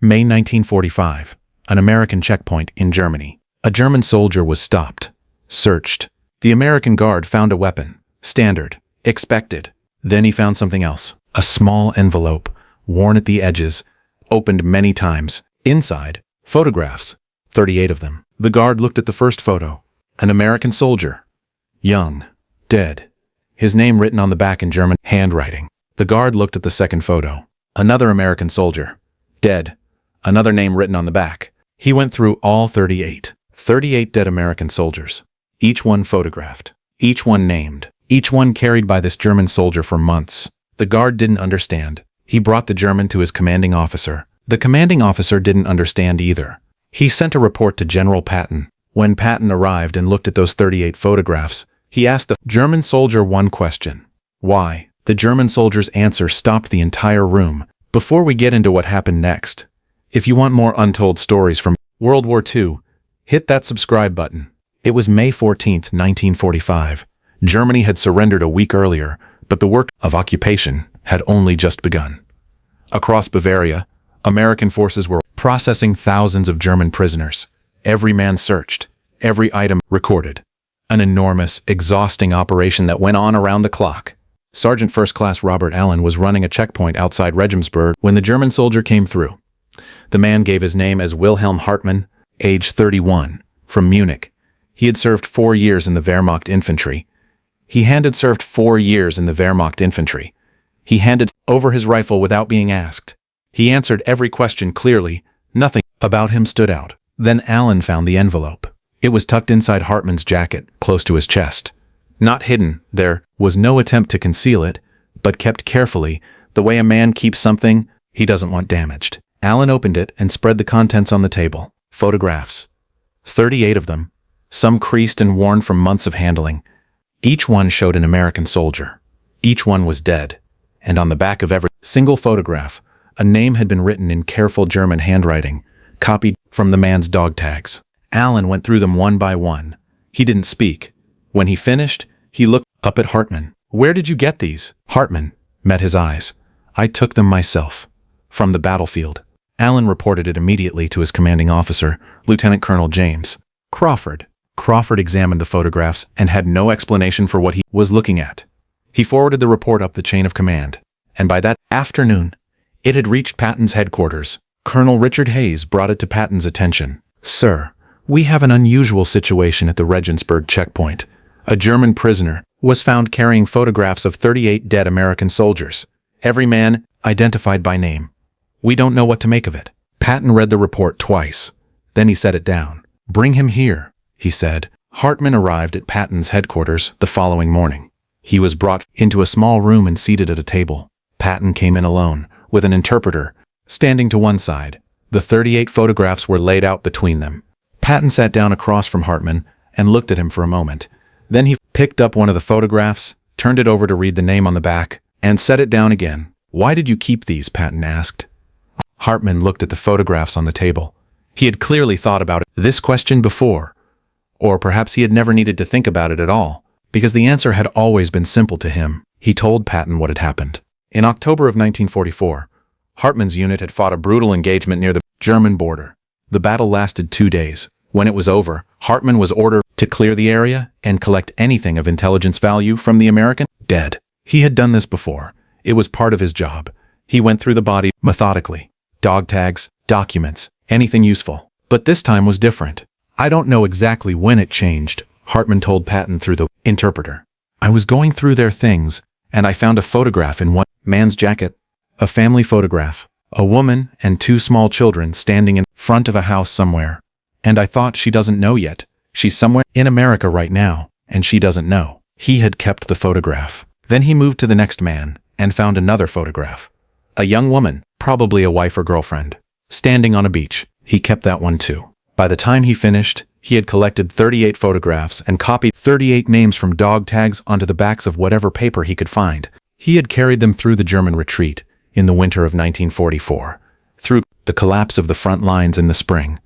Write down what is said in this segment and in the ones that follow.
May 1945. An American checkpoint in Germany. A German soldier was stopped. Searched. The American guard found a weapon. Standard. Expected. Then he found something else. A small envelope, worn at the edges, opened many times. Inside, photographs. 38 of them. The guard looked at the first photo. An American soldier. Young. Dead. His name written on the back in German handwriting. The guard looked at the second photo. Another American soldier. Dead. Another name written on the back. He went through all 38. 38 dead American soldiers. Each one photographed. Each one named. Each one carried by this German soldier for months. The guard didn't understand. He brought the German to his commanding officer. The commanding officer didn't understand either. He sent a report to General Patton. When Patton arrived and looked at those 38 photographs, he asked the German soldier one question. Why? The German soldier's answer stopped the entire room. Before we get into what happened next, if you want more untold stories from World War II, hit that subscribe button. It was May 14, 1945. Germany had surrendered a week earlier, but the work of occupation had only just begun. Across Bavaria, American forces were processing thousands of German prisoners. Every man searched, every item recorded. An enormous, exhausting operation that went on around the clock. Sergeant First Class Robert Allen was running a checkpoint outside Regensburg when the German soldier came through. The man gave his name as Wilhelm Hartmann, age 31, from Munich. He had served 4 years in the Wehrmacht infantry. He handed over his rifle without being asked. He answered every question clearly. Nothing about him stood out. Then Allen found the envelope. It was tucked inside Hartmann's jacket, close to his chest. Not hidden, there was no attempt to conceal it, but kept carefully, the way a man keeps something he doesn't want damaged. Allen opened it and spread the contents on the table. Photographs. 38 of them, some creased and worn from months of handling. Each one showed an American soldier. Each one was dead, and on the back of every single photograph, a name had been written in careful German handwriting, copied from the man's dog tags. Allen went through them one by one. He didn't speak. When he finished, he looked up at Hartmann. "Where did you get these?" Hartmann met his eyes. "I took them myself. From the battlefield." Allen reported it immediately to his commanding officer, Lieutenant Colonel James Crawford. Crawford examined the photographs and had no explanation for what he was looking at. He forwarded the report up the chain of command, and by that afternoon, it had reached Patton's headquarters. Colonel Richard Hayes brought it to Patton's attention. "Sir, we have an unusual situation at the Regensburg checkpoint. A German prisoner was found carrying photographs of 38 dead American soldiers, every man identified by name. We don't know what to make of it." Patton read the report twice. Then he set it down. "Bring him here," he said. Hartmann arrived at Patton's headquarters the following morning. He was brought into a small room and seated at a table. Patton came in alone, with an interpreter, standing to one side. The 38 photographs were laid out between them. Patton sat down across from Hartmann and looked at him for a moment. Then he picked up one of the photographs, turned it over to read the name on the back, and set it down again. "Why did you keep these?" Patton asked. Hartmann looked at the photographs on the table. He had clearly thought about this question before, or perhaps he had never needed to think about it at all, because the answer had always been simple to him. He told Patton what had happened. In October of 1944, Hartmann's unit had fought a brutal engagement near the German border. The battle lasted 2 days. When it was over, Hartmann was ordered to clear the area and collect anything of intelligence value from the American dead. He had done this before. It was part of his job. He went through the body methodically. Dog tags, documents, anything useful. But this time was different. "I don't know exactly when it changed," Hartmann told Patton through the interpreter. "I was going through their things, and I found a photograph in one man's jacket. A family photograph. A woman and 2 small children standing in front of a house somewhere. And I thought, she doesn't know yet. She's somewhere in America right now, and she doesn't know." He had kept the photograph. Then he moved to the next man and found another photograph. A young woman, probably a wife or girlfriend, standing on a beach. He kept that one too. By the time he finished, he had collected 38 photographs and copied 38 names from dog tags onto the backs of whatever paper he could find. He had carried them through the German retreat in the winter of 1944, through the collapse of the front lines in the spring,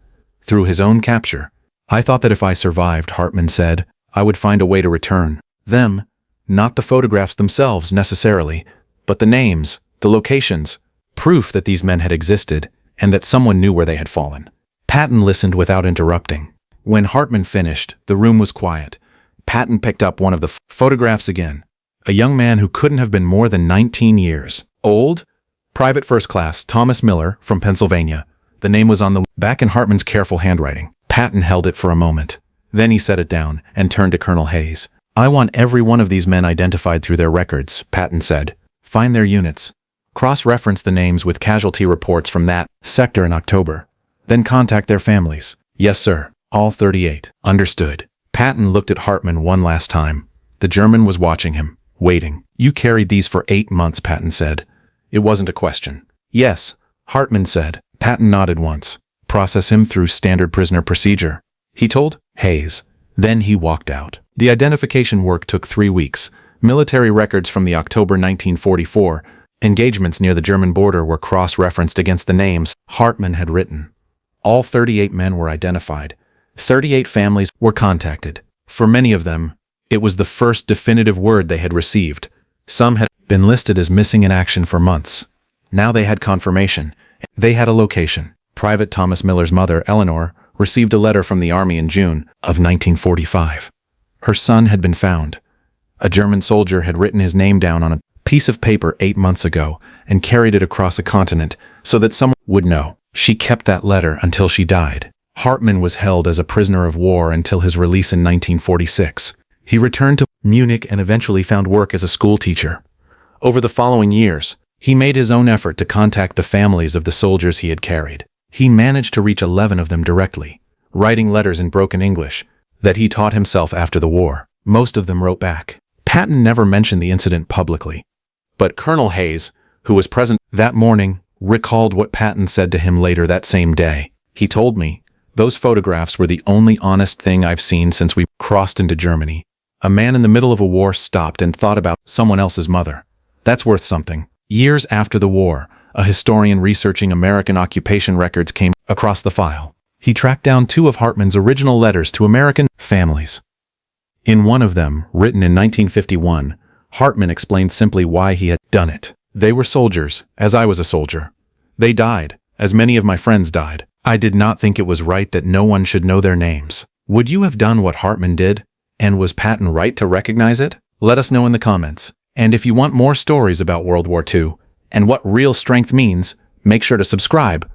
through his own capture. "I thought that if I survived," Hartmann said, "I would find a way to return them, not the photographs themselves necessarily, but the names, the locations, proof that these men had existed and that someone knew where they had fallen. Patton listened without interrupting. When Hartman finished, the room was quiet. Patton picked up one of the photographs again. A young man who couldn't have been more than 19 years old. Private First Class Thomas Miller from Pennsylvania. The name was on the back in Hartman's careful handwriting. Patton held it for a moment. Then he set it down and turned to Colonel Hayes. "I want every one of these men identified through their records," Patton said. "Find their units. Cross-reference the names with casualty reports from that sector in October. Then contact their families." "Yes, sir. All 38. "Understood." Patton looked at Hartman one last time. The German was watching him, waiting. "You carried these for 8 months," Patton said. It wasn't a question. "Yes," Hartman said. Patton nodded once. "Process him through standard prisoner procedure," he told Hayes. Then he walked out. The identification work took 3 weeks. Military records from the October 1944 engagements near the German border were cross-referenced against the names Hartman had written. All 38 men were identified. 38 families were contacted. For many of them, it was the first definitive word they had received. Some had been listed as missing in action for months. Now they had confirmation. They had a location. Private Thomas Miller's mother, Eleanor, received a letter from the army in June of 1945. Her son had been found. A German soldier had written his name down on a piece of paper 8 months ago and carried it across a continent so that someone would know. She kept that letter until she died. Hartman was held as a prisoner of war until his release in 1946. He returned to Munich and eventually found work as a school teacher. Over the following years, he made his own effort to contact the families of the soldiers he had carried. He managed to reach 11 of them directly, writing letters in broken English that he taught himself after the war. Most of them wrote back. Patton never mentioned the incident publicly, but Colonel Hayes, who was present that morning, recalled what Patton said to him later that same day. "He told me, those photographs were the only honest thing I've seen since we crossed into Germany. A man in the middle of a war stopped and thought about someone else's mother. That's worth something." Years after the war, a historian researching American occupation records came across the file. He tracked down 2 of Hartman's original letters to American families. In one of them, written in 1951, Hartman explained simply why he had done it. "They were soldiers, as I was a soldier. They died, as many of my friends died. I did not think it was right that no one should know their names." Would you have done what Hartman did? And was Patton right to recognize it? Let us know in the comments. And if you want more stories about World War II and what real strength means, make sure to subscribe.